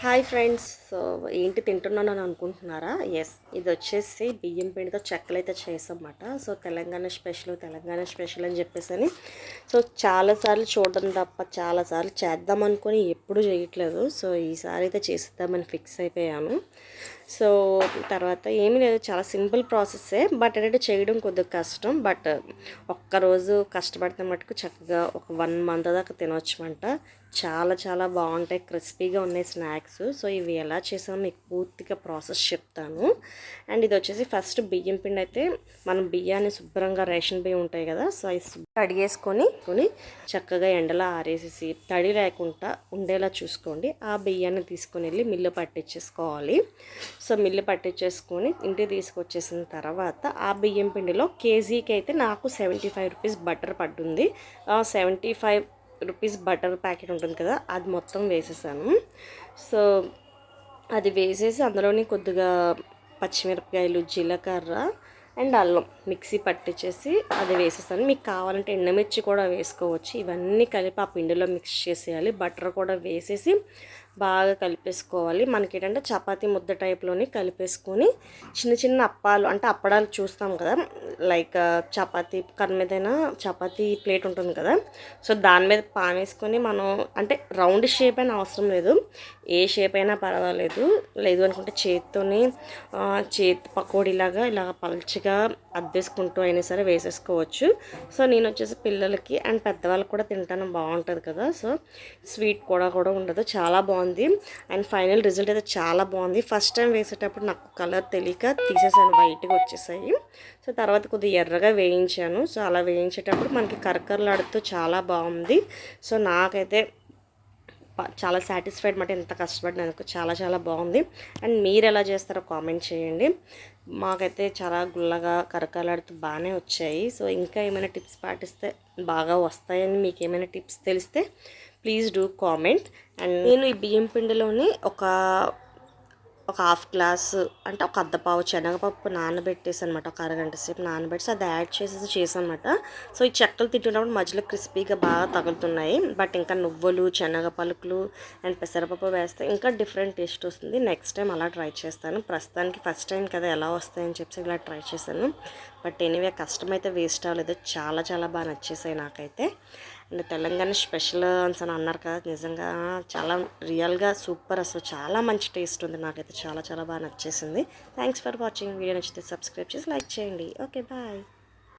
Hi friends. So ఏంటి తింటున్నానని అనుకుంటున్నారా? Yes, ఇది వచ్చేసి బియ్యం పిండితో చెక్కలు అయితే చేసామన్నమాట. సో తెలంగాణ స్పెషల్ అని చెప్పేసి సో చాలాసార్లు చూడడం తప్ప చాలాసార్లు చేద్దాం అనుకొని ఎప్పుడూ చేయట్లేదు. సో ఈసారి అయితే చేసేద్దామని ఫిక్స్ అయిపోయాను. సో తర్వాత ఏమీ లేదు, చాలా సింపుల్ ప్రాసెస్సే. బట్ ఏంటంటే చేయడం కొద్దిగా కష్టం. బట్ ఒక్కరోజు కష్టపడితే మటుకు చక్కగా ఒక 1 మంత్ దాకా తినవచ్చమంట. చాలా చాలా బాగుంటాయి, క్రిస్పీగా ఉన్నాయి స్నాక్స్. సో ఇవి ఎలా చేసామో మీకు పూర్తిగా ప్రాసెస్ చెప్తాను. అండ్ ఇది వచ్చేసి ఫస్ట్ బియ్యం పిండి అయితే మనం బియ్యాన్ని శుభ్రంగా రేషన్ బియ్యం ఉంటాయి కదా, సో అవి కడిగేసుకొని చక్కగా ఎండలో ఆరేసేసి తడి లేకుండా ఉండేలా చూసుకోండి. ఆ బియ్యాన్ని తీసుకొని వెళ్ళి మిల్లు పట్టించేసుకోవాలి. సో మిల్లు పట్టించేసుకొని ఇంటికి తీసుకొచ్చేసిన తర్వాత ఆ బియ్యం పిండిలో కేజీకి అయితే నాకు 75 రూపీస్ బటర్ పడ్డుంది. 75 రూపీస్ బటర్ ప్యాకెట్ ఉంటుంది కదా, అది మొత్తం వేసేసాను. సో అది వేసేసి అందులోని కొద్దిగా పచ్చిమిరపకాయలు, జీలకర్ర అండ్ అల్లం మిక్సీ పట్టించేసి అది వేసేసాను. మీకు కావాలంటే ఎండుమిర్చి కూడా వేసుకోవచ్చు. ఇవన్నీ కలిపి ఆ పిండిలో మిక్స్ చేసేయాలి. బటర్ కూడా వేసేసి బాగా కలిపేసుకోవాలి. మనకి ఏంటంటే చపాతీ ముద్ద టైప్లోని కలిపేసుకొని చిన్న చిన్న అప్పాలు అంటే అప్పడాలు చూస్తాం కదా, లైక్ చపాతీ కర్ర మీదైనా చపాతీ ప్లేట్ ఉంటుంది కదా, సో దాని మీద పాన్ వేసుకొని మనం అంటే రౌండ్ షేప్ అయినా అవసరం లేదు, ఏ షేప్ అయినా పర్వాలేదు. లేదు అనుకుంటే చేతితోని చేతి పకోడీలాగా ఇలా పల్చగా అద్దేసుకుంటూ అయినా సరే వేసేసుకోవచ్చు. సో నేను వచ్చేసి పిల్లలకి అండ్ పెద్దవాళ్ళకి కూడా తింటాను, బాగుంటుంది కదా. సో స్వీట్ కూడా ఉండదు, చాలా బాగుంది. అండ్ ఫైనల్ రిజల్ట్ అయితే చాలా బాగుంది. ఫస్ట్ టైం వేసేటప్పుడు నాకు కలర్ తెలియక తీసేసాను, వైట్గా వచ్చేసాయి. సో తర్వాత కొద్దిగా ఎర్రగా వేయించాను. సో అలా వేయించేటప్పుడు మనకి కరకరలాడుతూ చాలా బాగుంది. సో నాకైతే చాలా సాటిస్ఫైడ్ మాట, ఎంత కష్టపడినందుకు చాలా చాలా బాగుంది. అండ్ మీరు ఎలా చేస్తారో కామెంట్ చేయండి. మాకైతే చాలా గుల్లగా కరకలాడుతూ బాగానే వచ్చాయి. సో ఇంకా ఏమైనా టిప్స్ పాటిస్తే బాగా వస్తాయని మీకు ఏమైనా టిప్స్ తెలిస్తే ప్లీజ్ డూ కామెంట్. అండ్ నేను ఈ బియ్యం పిండిలోని ఒక హాఫ్ గ్లాసు అంటే ఒక అద్దపావు శనగపప్పు నానబెట్టేసి అనమాట, ఒక అరగంట సేపు నానబెట్టేసి అది యాడ్ చేసేసి చేసానమాట. సో ఈ చెక్కలు తింటున్నప్పుడు మధ్యలో క్రిస్పీగా బాగా తగులుతున్నాయి. బట్ ఇంకా నువ్వులు, శనగ పలుకులు అండ్ పెసరపప్పు వేస్తే ఇంకా డిఫరెంట్ టేస్ట్ వస్తుంది. నెక్స్ట్ టైం అలా ట్రై చేస్తాను. ప్రస్తుతానికి ఫస్ట్ టైం కదా, ఎలా వస్తాయని చెప్పి ఇలా ట్రై చేశాను. బట్ ఎనీవే కష్టం అయితే వేస్ట్ అవ్వలేదు, చాలా చాలా బాగా నచ్చేసాయి నాకైతే. అండ్ తెలంగాణ స్పెషల్ అని అన్నారు కదా, నిజంగా చాలా రియల్గా సూపర్, అసలు చాలా మంచి టేస్ట్ ఉంది. నాకైతే చాలా చాలా బాగా నచ్చేసింది. Thanks for watching. వీడియో నచ్చితే సబ్స్క్రైబ్ చేసి లైక్ చేయండి. Okay, bye.